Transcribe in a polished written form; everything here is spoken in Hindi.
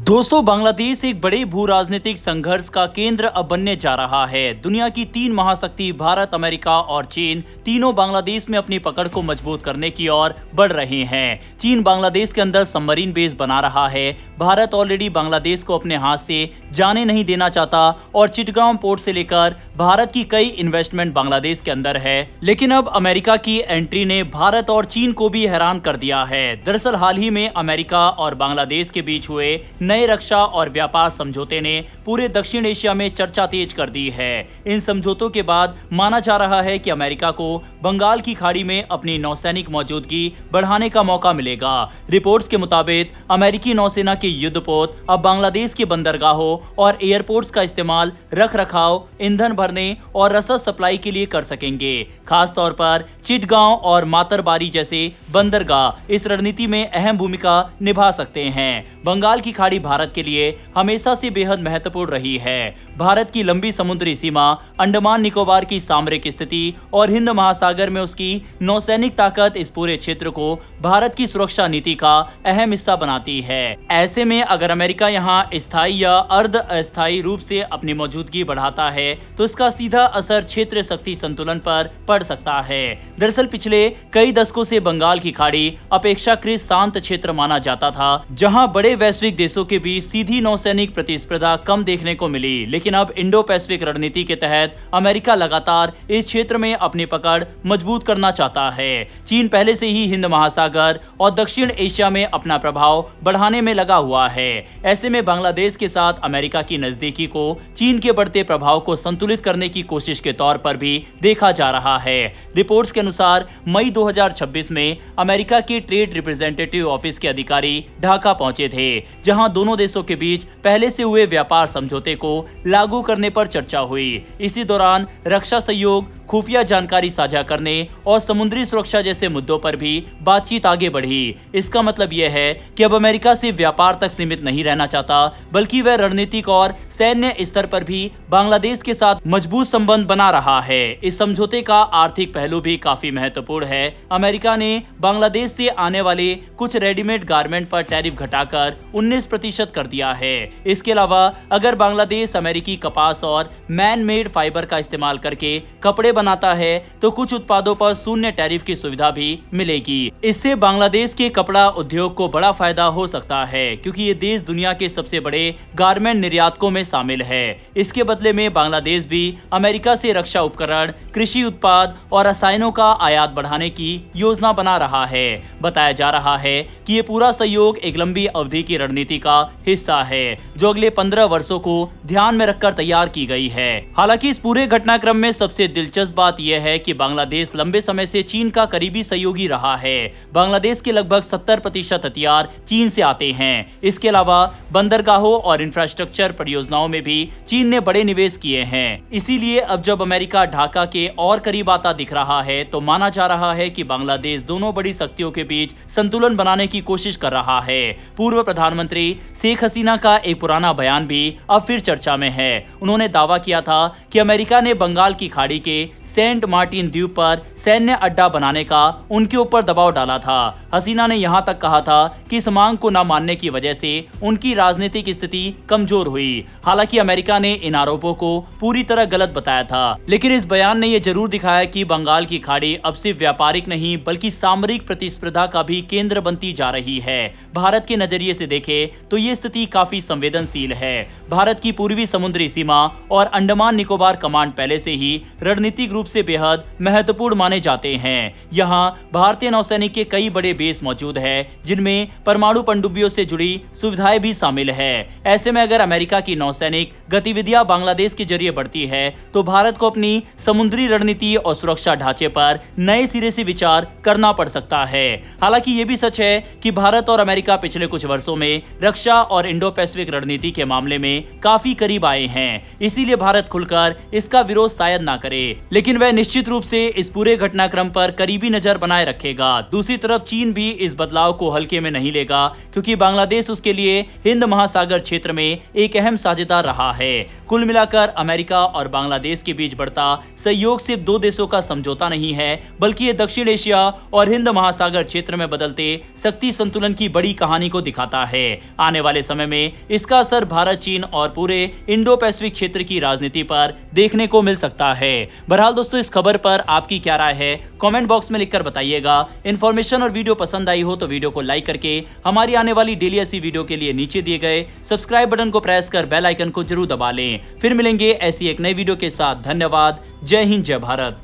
दोस्तों, बांग्लादेश एक बड़े भू राजनीतिक संघर्ष का केंद्र अब बनने जा रहा है। दुनिया की तीन महाशक्ति भारत, अमेरिका और चीन तीनों बांग्लादेश में अपनी पकड़ को मजबूत करने की ओर बढ़ रहे हैं। चीन बांग्लादेश के अंदर सबमरीन बेस बना रहा है। भारत ऑलरेडी बांग्लादेश को अपने हाथ से जाने नहीं देना चाहता और चिटगांव पोर्ट से लेकर भारत की कई इन्वेस्टमेंट बांग्लादेश के अंदर है। लेकिन अब अमेरिका की एंट्री ने भारत और चीन को भी हैरान कर दिया है। दरअसल हाल ही में अमेरिका और बांग्लादेश के बीच हुए नए रक्षा और व्यापार समझौते ने पूरे दक्षिण एशिया में चर्चा तेज कर दी है। इन समझौतों के बाद माना जा रहा है कि अमेरिका को बंगाल की खाड़ी में अपनी नौसैनिक मौजूदगी बढ़ाने का मौका मिलेगा। रिपोर्ट्स के मुताबिक अमेरिकी नौसेना के युद्धपोत अब बांग्लादेश के बंदरगाहों और एयरपोर्ट्स का इस्तेमाल रख रखाव, ईंधन भरने और रसद सप्लाई के लिए कर सकेंगे। खास तौर पर चिटगांव और मातरबारी जैसे बंदरगाह इस रणनीति में अहम भूमिका निभा सकते हैं। बंगाल की खाड़ी भारत के लिए हमेशा से बेहद महत्वपूर्ण रही है। भारत की लंबी समुद्री सीमा, अंडमान निकोबार की सामरिक स्थिति और हिंद महासागर में उसकी नौसैनिक ताकत इस पूरे क्षेत्र को भारत की सुरक्षा नीति का अहम हिस्सा बनाती है। ऐसे में अगर अमेरिका यहाँ स्थायी या अर्ध अस्थायी रूप से अपनी मौजूदगी बढ़ाता है तो इसका सीधा असर क्षेत्रीय शक्ति संतुलन पर पड़ सकता है। दरअसल पिछले कई दशकों से बंगाल की खाड़ी अपेक्षाकृत शांत क्षेत्र माना जाता था, जहाँ बड़े वैश्विक देशों के बीच सीधी नौसैनिक प्रतिस्पर्धा कम देखने को मिली। लेकिन अब इंडो पैसिफिक रणनीति के तहत अमेरिका लगातार इस क्षेत्र में अपनी पकड़ मजबूत करना चाहता है। चीन पहले से ही हिंद महासागर और दक्षिण एशिया में अपना प्रभाव बढ़ाने में लगा हुआ है। ऐसे में बांग्लादेश के साथ अमेरिका की नजदीकी को चीन के बढ़ते प्रभाव को संतुलित करने की कोशिश के तौर पर भी देखा जा रहा है। रिपोर्ट्स के अनुसार मई 2026 में अमेरिका के ट्रेड रिप्रेजेंटेटिव ऑफिस के अधिकारी ढाका पहुंचे थे, जहां दोनों देशों के बीच पहले से हुए व्यापार समझौते को लागू करने पर चर्चा हुई। इसी दौरान रक्षा सहयोग, खुफिया जानकारी साझा करने और समुद्री सुरक्षा जैसे मुद्दों पर भी बातचीत आगे बढ़ी। इसका मतलब यह है कि अब अमेरिका सिर्फ व्यापार तक सीमित नहीं रहना चाहता, बल्कि वह रणनीतिक और सैन्य स्तर पर भी बांग्लादेश के साथ मजबूत संबंध बना रहा है। इस समझौते का आर्थिक पहलू भी काफी महत्वपूर्ण है। अमेरिका ने बांग्लादेश से आने वाले कुछ रेडीमेड गारमेंट पर टैरिफ घटाकर 19% कर दिया है। इसके अलावा अगर बांग्लादेश अमेरिकी कपास और मैन मेड फाइबर का इस्तेमाल करके कपड़े बनाता है तो कुछ उत्पादों पर शून्य टैरिफ की सुविधा भी मिलेगी। इससे बांग्लादेश के कपड़ा उद्योग को बड़ा फायदा हो सकता है, क्योंकि ये देश दुनिया के सबसे बड़े गारमेंट निर्यातकों में शामिल है। इसके बदले में बांग्लादेश भी अमेरिका से रक्षा उपकरण, कृषि उत्पाद और रसायनों का आयात बढ़ाने की योजना बना रहा है। बताया जा रहा है कि ये पूरा सहयोग एक लंबी अवधि की रणनीति का हिस्सा है, जो अगले 15 वर्षों को ध्यान में रखकर तैयार की गई है। हालांकि इस पूरे घटनाक्रम में सबसे दिलचस्प बात यह है कि बांग्लादेश लंबे समय से चीन का करीबी सहयोगी रहा है। बांग्लादेश के लगभग 70% हथियार चीन से आते हैं। इसके अलावा बंदरगाहों और इंफ्रास्ट्रक्चर परियोजनाओं में भी चीन ने बड़े निवेश किए हैं। इसीलिए अब जब अमेरिका ढाका के और करीब आता दिख रहा है तो माना जा रहा है कि बांग्लादेश दोनों बड़ी शक्तियों के बीच संतुलन बनाने की कोशिश कर रहा है। पूर्व प्रधानमंत्री शेख हसीना का एक पुराना बयान भी अब फिर चर्चा में है। उन्होंने दावा किया था कि अमेरिका ने बंगाल की खाड़ी के सेंट मार्टिन द्वीप पर सैन्य अड्डा बनाने का उनके ऊपर दबाव डाला था। हसीना ने यहां तक कहा था कि इस मांग को न मानने की वजह से उनकी राजनीतिक स्थिति कमजोर हुई। हालांकि अमेरिका ने इन आरोपों को पूरी तरह गलत बताया था, लेकिन इस बयान ने यह जरूर दिखाया कि बंगाल की खाड़ी अब सिर्फ व्यापारिक नहीं बल्कि सामरिक प्रतिस्पर्धा का भी केंद्र बनती जा रही है। भारत के नजरिए से देखें तो ये स्थिति काफी संवेदनशील है। भारत की पूर्वी समुद्री सीमा और अंडमान निकोबार कमांड पहले से ही रणनीतिक रूप से बेहद महत्वपूर्ण माने जाते हैं। यहाँ भारतीय नौसैनिक के कई बड़े बेस मौजूद है, जिनमें परमाणु पनडुब्बियों से जुड़ी सुविधाएं भी शामिल है। ऐसे में अगर अमेरिका की नौसैनिक गतिविधियां बांग्लादेश के जरिए बढ़ती है तो भारत को अपनी समुद्री रणनीति और सुरक्षा ढांचे पर नए सिरे से विचार करना पड़ सकता है। हालांकि ये भी सच है कि भारत और अमेरिका पिछले कुछ वर्षों में रक्षा और इंडो पैसिफिक रणनीति के मामले में काफी करीब आए हैं। इसीलिए भारत खुलकर इसका विरोध शायद ना करे, लेकिन वह निश्चित रूप से इस पूरे घटनाक्रम पर करीबी नजर बनाए रखेगा। दूसरी तरफ चीन चीन भी इस बदलाव को हल्के में नहीं लेगा, क्योंकि बांग्लादेश उसके लिए हिंद महासागर क्षेत्र में एक अहम साझेदार रहा है। कुल मिलाकर अमेरिका और बांग्लादेश के बीच बढ़ता सहयोग सिर्फ दो देशों का समझौता नहीं है, बल्कि ये दक्षिण एशिया और हिंद महासागर क्षेत्र में बदलते शक्ति संतुलन की बड़ी कहानी को दिखाता है। आने वाले समय में इसका असर भारत, चीन और पूरे इंडो पैसिफिक क्षेत्र की राजनीति पर देखने को मिल सकता है। बहरहाल दोस्तों, इस खबर पर आपकी क्या राय है, कमेंट बॉक्स में लिखकर बताइएगा। इन्फॉर्मेशन और वीडियो पसंद आई हो तो वीडियो को लाइक करके हमारी आने वाली डेली ऐसी वीडियो के लिए नीचे दिए गए सब्सक्राइब बटन को प्रेस कर बेल आइकन को जरूर दबा लें। फिर मिलेंगे ऐसी एक नई वीडियो के साथ। धन्यवाद। जय हिंद, जय भारत।